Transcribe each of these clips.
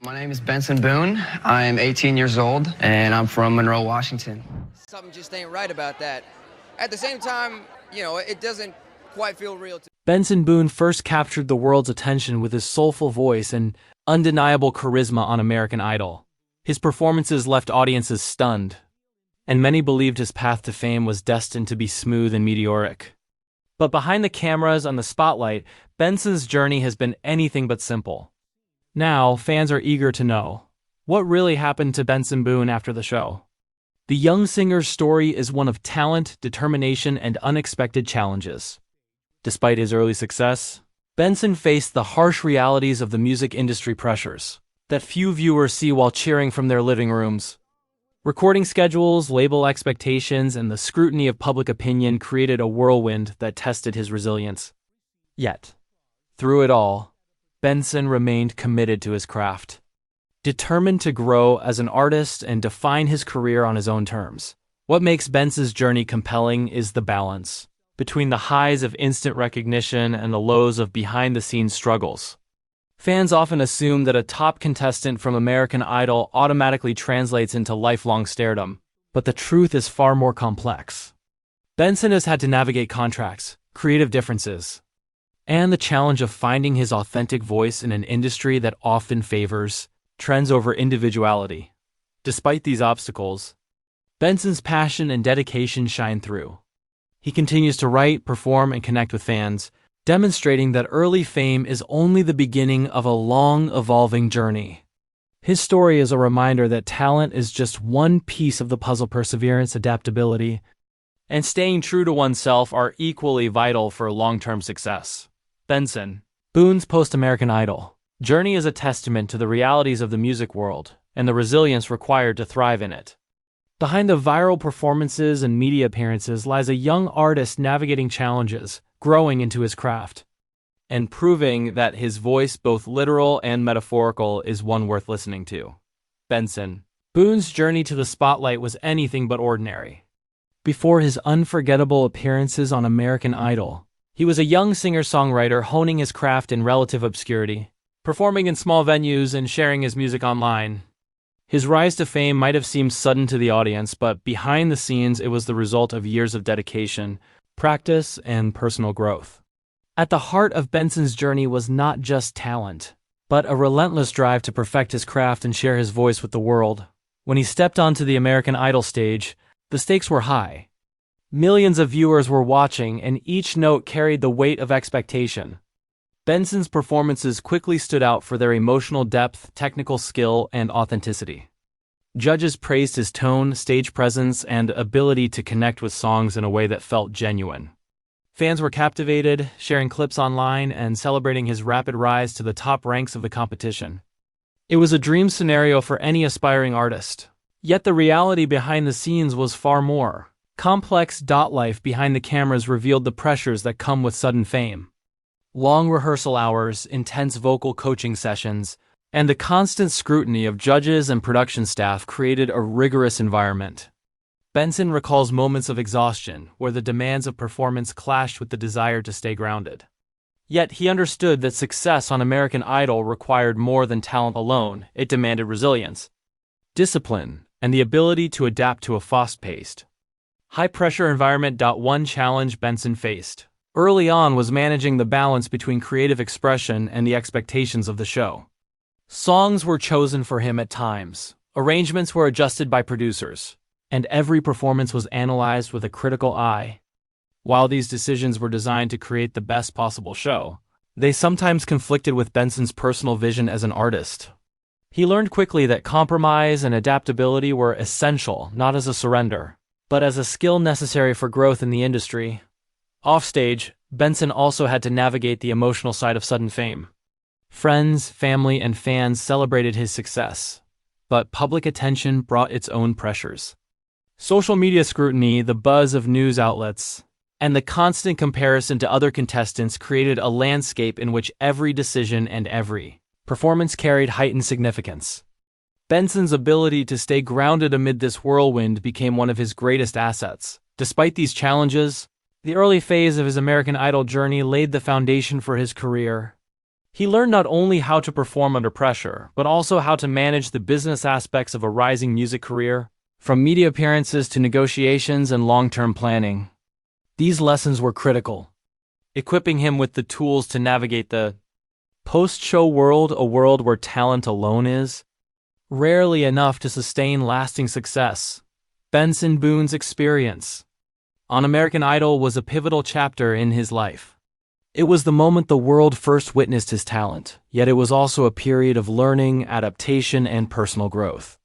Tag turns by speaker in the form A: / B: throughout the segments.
A: My name is Benson Boone. I'm 18 years old, and I'm from Monroe, Washington.
B: Something just ain't right about that. At the same time, it doesn't quite feel real to me.
C: Benson Boone first captured the world's attention with his soulful voice and undeniable charisma on American Idol. His performances left audiences stunned, and many believed his path to fame was destined to be smooth and meteoric. But behind the cameras and the spotlight, Benson's journey has been anything but simple. Now, fans are eager to know, what really happened to Benson Boone after the show? The young singer's story is one of talent, determination, and unexpected challenges. Despite his early success, Benson faced the harsh realities of the music industry pressures that few viewers see while cheering from their living rooms. Recording schedules, label expectations, and the scrutiny of public opinion created a whirlwind that tested his resilience. Yet, through it all, Benson remained committed to his craft, determined to grow as an artist and define his career on his own terms. What makes Benson's journey compelling is the balance between the highs of instant recognition and the lows of behind-the-scenes struggles. Fans often assume that a top contestant from American Idol automatically translates into lifelong stardom, but the truth is far more complex. Benson has had to navigate contracts, creative differences, and the challenge of finding his authentic voice in an industry that often favors trends over individuality. Despite these obstacles, Benson's passion and dedication shine through. He continues to write, perform, and connect with fans, demonstrating that early fame is only the beginning of a long, evolving journey. His story is a reminder that talent is just one piece of the puzzle. Perseverance, adaptability, and staying true to oneself are equally vital for long-term success. Benson Boone's post-American Idol journey is a testament to the realities of the music world and the resilience required to thrive in it. Behind the viral performances and media appearances lies a young artist navigating challenges, growing into his craft, and proving that his voice, both literal and metaphorical, is one worth listening to. Benson Boone's journey to the spotlight was anything but ordinary. Before his unforgettable appearances on American Idol, he was a young singer-songwriter honing his craft in relative obscurity, performing in small venues and sharing his music online. His rise to fame might have seemed sudden to the audience, but behind the scenes it was the result of years of dedication, practice, and personal growth. At the heart of Benson's journey was not just talent, but a relentless drive to perfect his craft and share his voice with the world. When he stepped onto the American Idol stage, the stakes were high. Millions of viewers were watching, and each note carried the weight of expectation. Benson's performances quickly stood out for their emotional depth, technical skill, and authenticity. Judges praised his tone, stage presence, and ability to connect with songs in a way that felt genuine. Fans were captivated, sharing clips online and celebrating his rapid rise to the top ranks of the competition. It was a dream scenario for any aspiring artist. Yet the reality behind the scenes was far more complex. Life behind the cameras revealed the pressures that come with sudden fame. Long rehearsal hours, intense vocal coaching sessions, and the constant scrutiny of judges and production staff created a rigorous environment. Benson recalls moments of exhaustion where the demands of performance clashed with the desire to stay grounded. Yet he understood that success on American Idol required more than talent alone. It demanded resilience, discipline, and the ability to adapt to a fast-paced, high-pressure environment. One challenge Benson faced early on was managing the balance between creative expression and the expectations of the show. Songs were chosen for him at times, arrangements were adjusted by producers, and every performance was analyzed with a critical eye. While these decisions were designed to create the best possible show, they sometimes conflicted with Benson's personal vision as an artist. He learned quickly that compromise and adaptability were essential, not as a surrender, but as a skill necessary for growth in the industry. Offstage, Benson also had to navigate the emotional side of sudden fame. Friends, family, and fans celebrated his success, but public attention brought its own pressures. Social media scrutiny, the buzz of news outlets, and the constant comparison to other contestants created a landscape in which every decision and every performance carried heightened significance. Benson's ability to stay grounded amid this whirlwind became one of his greatest assets. Despite these challenges, the early phase of his American Idol journey laid the foundation for his career. He learned not only how to perform under pressure, but also how to manage the business aspects of a rising music career, from media appearances to negotiations and long-term planning. These lessons were critical, equipping him with the tools to navigate the post-show world, a world where talent alone is rarely enough to sustain lasting success. Benson Boone's experience on American Idol was a pivotal chapter in his life. It was the moment the world first witnessed his talent, yet it was also a period of learning, adaptation, and personal growth.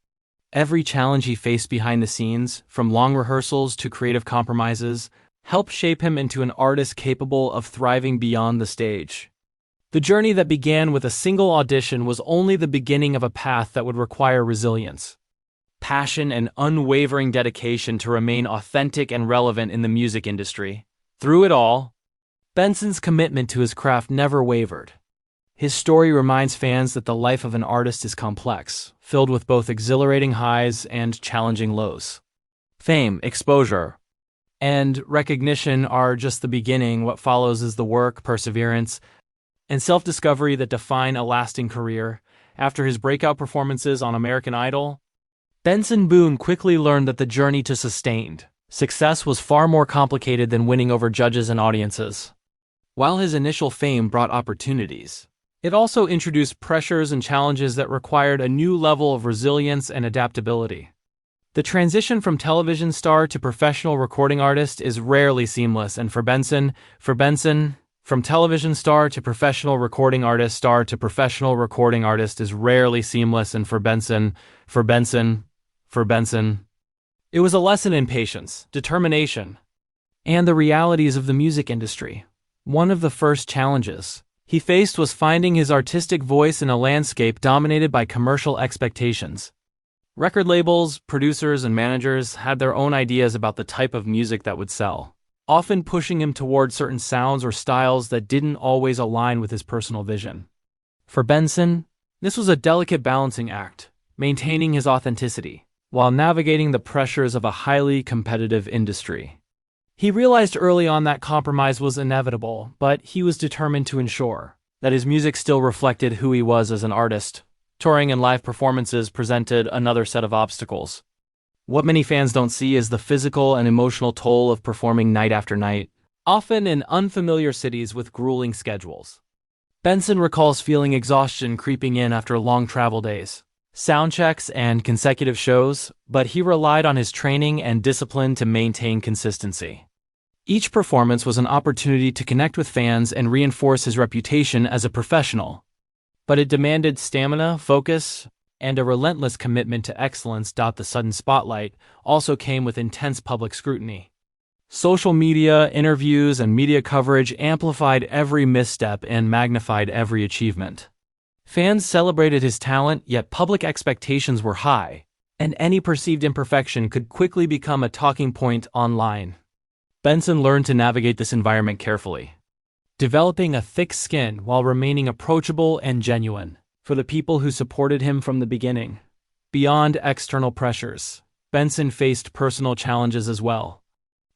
C: Every challenge he faced behind the scenes, from long rehearsals to creative compromises, helped shape him into an artist capable of thriving beyond the stage. The journey that began with a single audition was only the beginning of a path that would require resilience, passion, and unwavering dedication to remain authentic and relevant in the music industry. Through it all, Benson's commitment to his craft never wavered. His story reminds fans that the life of an artist is complex, filled with both exhilarating highs and challenging lows. Fame, exposure, and recognition are just the beginning. What follows is the work, perseverance, and self-discovery that define a lasting career. After his breakout performances on American Idol, Benson Boone quickly learned that the journey to sustained success was far more complicated than winning over judges and audiences. While his initial fame brought opportunities, it also introduced pressures and challenges that required a new level of resilience and adaptability. The transition from television star to professional recording artist is rarely seamless, and for Benson, from television star to professional recording artist is rarely seamless, and for Benson, it was a lesson in patience, determination, and the realities of the music industry. One of the first challenges he faced was finding his artistic voice in a landscape dominated by commercial expectations. Record labels, producers, and managers had their own ideas about the type of music that would sell, often pushing him toward certain sounds or styles that didn't always align with his personal vision. For Benson, this was a delicate balancing act, maintaining his authenticity while navigating the pressures of a highly competitive industry. He realized early on that compromise was inevitable, but he was determined to ensure that his music still reflected who he was as an artist. Touring and live performances presented another set of obstacles. What many fans don't see is the physical and emotional toll of performing night after night, often in unfamiliar cities with grueling schedules. Benson recalls feeling exhaustion creeping in after long travel days, sound checks, and consecutive shows, but he relied on his training and discipline to maintain consistency. Each performance was an opportunity to connect with fans and reinforce his reputation as a professional, but it demanded stamina, focus, and a relentless commitment to excellence. The sudden spotlight also came with intense public scrutiny. Social media, interviews, and media coverage amplified every misstep and magnified every achievement. Fans celebrated his talent, yet public expectations were high, and any perceived imperfection could quickly become a talking point online. Benson learned to navigate this environment carefully, developing a thick skin while remaining approachable and genuine for the people who supported him from the beginning. Beyond external pressures, Benson faced personal challenges as well.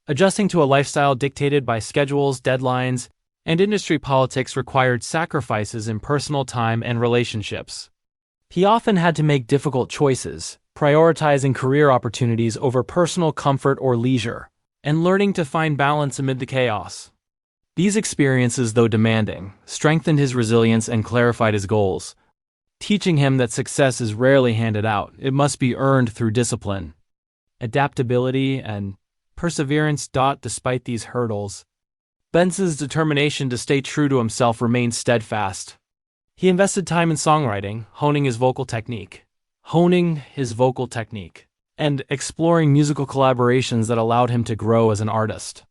C: Adjusting to a lifestyle dictated by schedules, deadlines, and industry politics required sacrifices in personal time and relationships. He often had to make difficult choices, prioritizing career opportunities over personal comfort or leisure, and learning to find balance amid the chaos. These experiences, though demanding, strengthened his resilience and clarified his goals, teaching him that success is rarely handed out. It must be earned through discipline, adaptability, and perseverance. Despite these hurdles, Benson's determination to stay true to himself remained steadfast. He invested time in songwriting, honing his vocal technique, and exploring musical collaborations that allowed him to grow as an artist.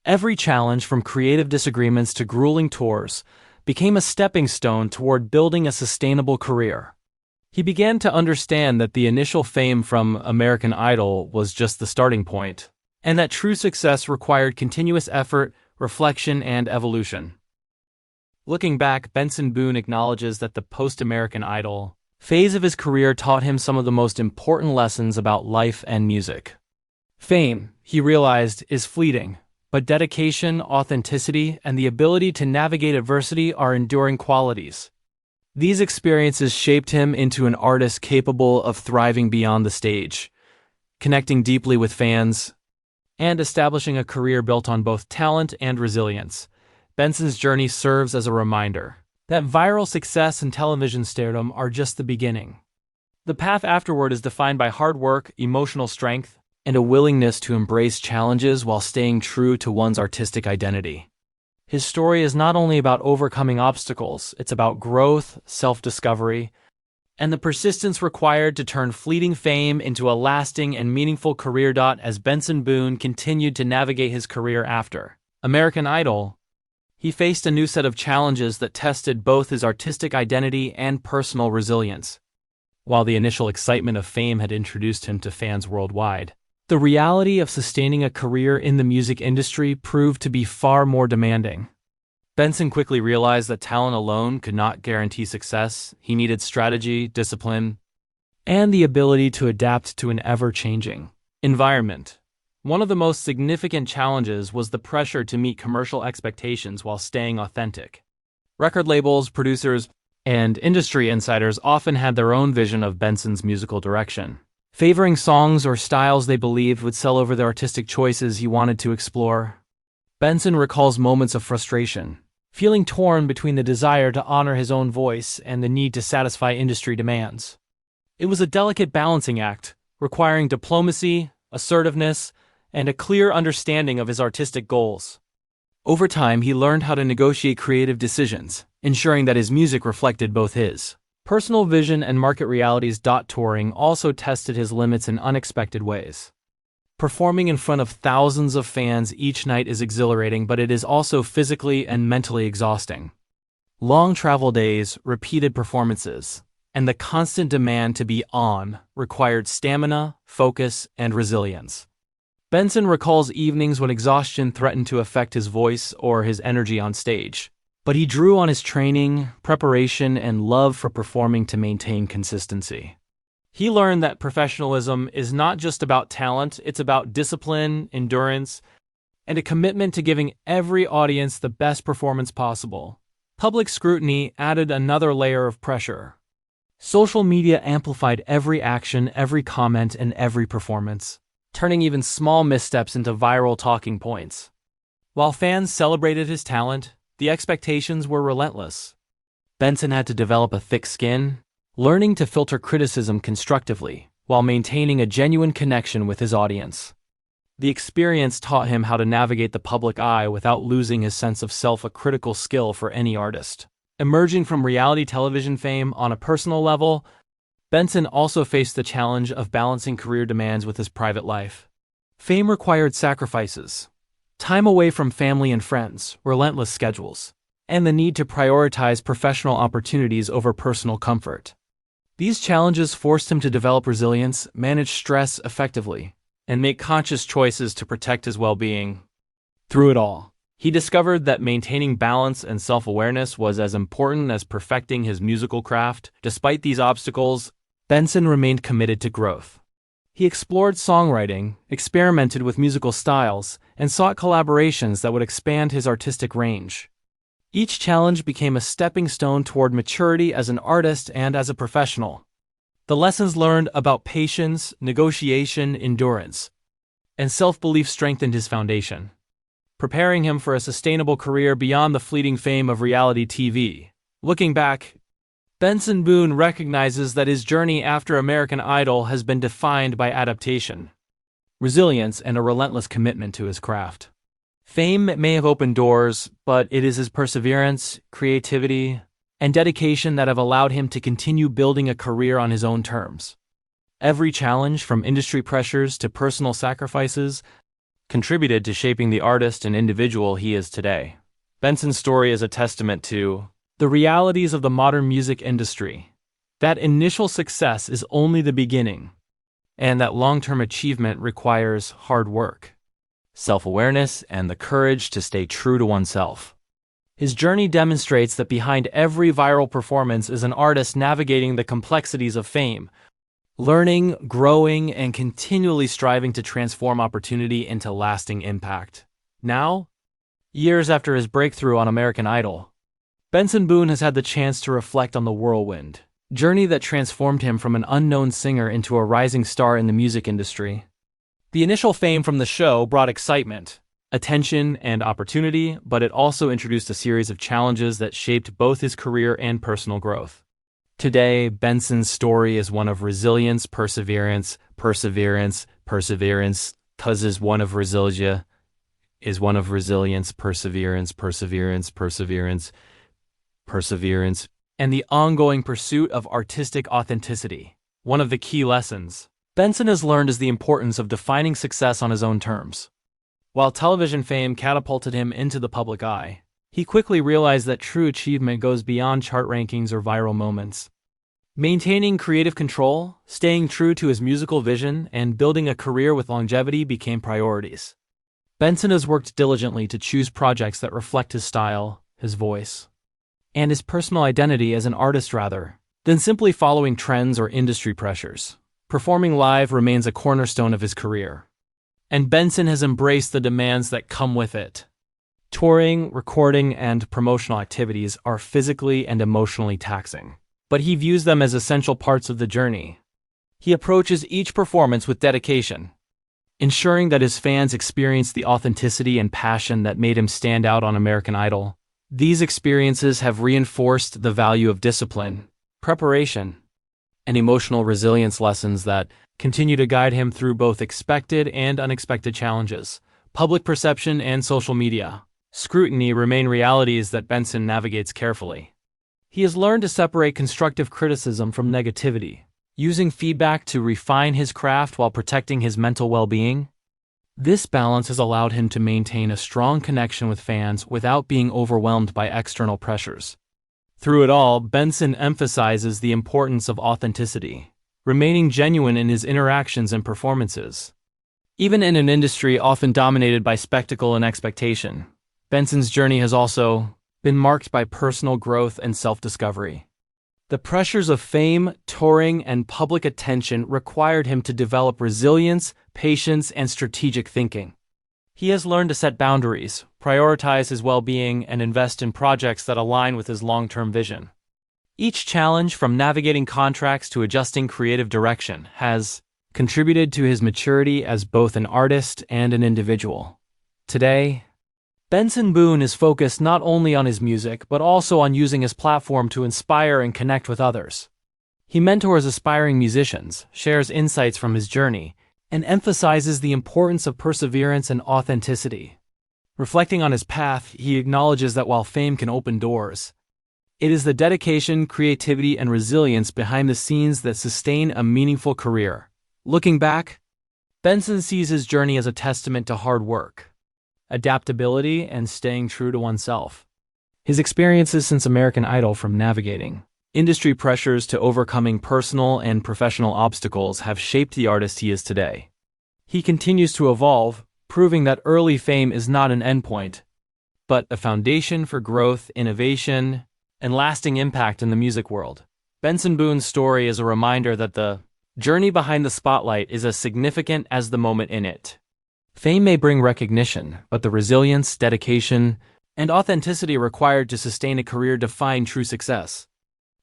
C: Every challenge, from creative disagreements to grueling tours, became a stepping stone toward building a sustainable career. He began to understand that the initial fame from American Idol was just the starting point, and that true success required continuous effort, reflection, and evolution. Looking back, Benson Boone acknowledges that the post-American Idol phase of his career taught him some of the most important lessons about life and music. Fame, he realized, is fleeting, But dedication, authenticity, and the ability to navigate adversity are enduring qualities. These experiences shaped him into an artist capable of thriving beyond the stage, connecting deeply with fans, and establishing a career built on both talent and resilience. Benson's journey serves as a reminder that viral success and television stardom are just the beginning. The path afterward is defined by hard work, emotional strength, and a willingness to embrace challenges while staying true to one's artistic identity. His story is not only about overcoming obstacles, it's about growth, self-discovery, and the persistence required to turn fleeting fame into a lasting and meaningful career. As Benson Boone continued to navigate his career after American Idol, he faced a new set of challenges that tested both his artistic identity and personal resilience. While the initial excitement of fame had introduced him to fans worldwide, the reality of sustaining a career in the music industry proved to be far more demanding. Benson quickly realized that talent alone could not guarantee success. He needed strategy, discipline, and the ability to adapt to an ever-changing environment. One of the most significant challenges was the pressure to meet commercial expectations while staying authentic. Record labels, producers, and industry insiders often had their own vision of Benson's musical direction, favoring songs or styles they believed would sell over the artistic choices he wanted to explore. Benson recalls moments of frustration, feeling torn between the desire to honor his own voice and the need to satisfy industry demands. It was a delicate balancing act, requiring diplomacy, assertiveness, and a clear understanding of his artistic goals. Over time, he learned how to negotiate creative decisions, ensuring that his music reflected both his personal vision and market realities. Touring also tested his limits in unexpected ways. Performing in front of thousands of fans each night is exhilarating, but it is also physically and mentally exhausting. Long travel days, repeated performances, and the constant demand to be on required stamina, focus, and resilience. Benson recalls evenings when exhaustion threatened to affect his voice or his energy on stage, but he drew on his training, preparation, and love for performing to maintain consistency. He learned that professionalism is not just about talent, it's about discipline, endurance, and a commitment to giving every audience the best performance possible. Public scrutiny added another layer of pressure. Social media amplified every action, every comment, and every performance, turning even small missteps into viral talking points. While fans celebrated his talent, the expectations were relentless. Benson had to develop a thick skin, learning to filter criticism constructively while maintaining a genuine connection with his audience. The experience taught him how to navigate the public eye without losing his sense of self, a critical skill for any artist. Emerging from reality television fame on a personal level, Benson also faced the challenge of balancing career demands with his private life. Fame required sacrifices, time away from family and friends, relentless schedules, and the need to prioritize professional opportunities over personal comfort. These challenges forced him to develop resilience, manage stress effectively, and make conscious choices to protect his well-being. Through it all, he discovered that maintaining balance and self-awareness was as important as perfecting his musical craft. Despite these obstacles, Benson remained committed to growth. He explored songwriting, experimented with musical styles, and sought collaborations that would expand his artistic range. Each challenge became a stepping stone toward maturity as an artist and as a professional. The lessons learned about patience, negotiation, endurance, and self-belief strengthened his foundation, preparing him for a sustainable career beyond the fleeting fame of reality TV. Looking back, Benson Boone recognizes that his journey after American Idol has been defined by adaptation, resilience, and a relentless commitment to his craft. Fame may have opened doors, but it is his perseverance, creativity, and dedication that have allowed him to continue building a career on his own terms. Every challenge, from industry pressures to personal sacrifices, contributed to shaping the artist and individual he is today. Benson's story is a testament to the realities of the modern music industry, that initial success is only the beginning, and that long-term achievement requires hard work, self-awareness, and the courage to stay true to oneself. His journey demonstrates that behind every viral performance is an artist navigating the complexities of fame, learning, growing, and continually striving to transform opportunity into lasting impact. Now, years after his breakthrough on American Idol, Benson Boone has had the chance to reflect on the whirlwind journey that transformed him from an unknown singer into a rising star in the music industry. The initial fame from the show brought excitement, attention, and opportunity, but it also introduced a series of challenges that shaped both his career and personal growth. Today, Benson's story is one of resilience, perseverance, cause is one of resilience, perseverance, and the ongoing pursuit of artistic authenticity. One of the key lessons Benson has learned is the importance of defining success on his own terms. While television fame catapulted him into the public eye, he quickly realized that true achievement goes beyond chart rankings or viral moments. Maintaining creative control, staying true to his musical vision, and building a career with longevity became priorities. Benson has worked diligently to choose projects that reflect his style, his voice, and his personal identity as an artist rather than simply following trends or industry pressures. Performing live remains a cornerstone of his career, and Benson has embraced the demands that come with it. Touring, recording, and promotional activities are physically and emotionally taxing, but he views them as essential parts of the journey. He approaches each performance with dedication, ensuring that his fans experience the authenticity and passion that made him stand out on American Idol. These experiences have reinforced the value of discipline, preparation, and emotional resilience lessons that continue to guide him through both expected and unexpected challenges. Public perception and social media scrutiny remain realities that Benson navigates carefully. He has learned to separate constructive criticism from negativity, using feedback to refine his craft while protecting his mental well-being. This balance has allowed him to maintain a strong connection with fans without being overwhelmed by external pressures. Through it all, Benson emphasizes the importance of authenticity, remaining genuine in his interactions and performances. Even in an industry often dominated by spectacle and expectation, Benson's journey has also been marked by personal growth and self-discovery. The pressures of fame, touring, and public attention required him to develop resilience, patience, and strategic thinking. He has learned to set boundaries, prioritize his well-being, and invest in projects that align with his long-term vision. Each challenge, from navigating contracts to adjusting creative direction, has contributed to his maturity as both an artist and an individual. Today, Benson Boone is focused not only on his music, but also on using his platform to inspire and connect with others. He mentors aspiring musicians, shares insights from his journey, and emphasizes the importance of perseverance and authenticity. Reflecting on his path, he acknowledges that while fame can open doors, it is the dedication, creativity, and resilience behind the scenes that sustain a meaningful career. Looking back, Benson sees his journey as a testament to hard work, adaptability, and staying true to oneself. His experiences since American Idol, from navigating industry pressures to overcoming personal and professional obstacles, have shaped the artist he is today. He continues to evolve, proving that early fame is not an endpoint, but a foundation for growth, innovation, and lasting impact in the music world. Benson Boone's story is a reminder that the journey behind the spotlight is as significant as the moment in it. Fame may bring recognition, but the resilience, dedication, and authenticity required to sustain a career define true success.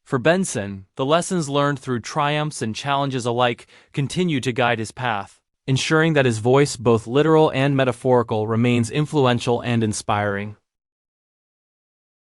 C: For Benson, the lessons learned through triumphs and challenges alike continue to guide his path, ensuring that his voice, both literal and metaphorical, remains influential and inspiring.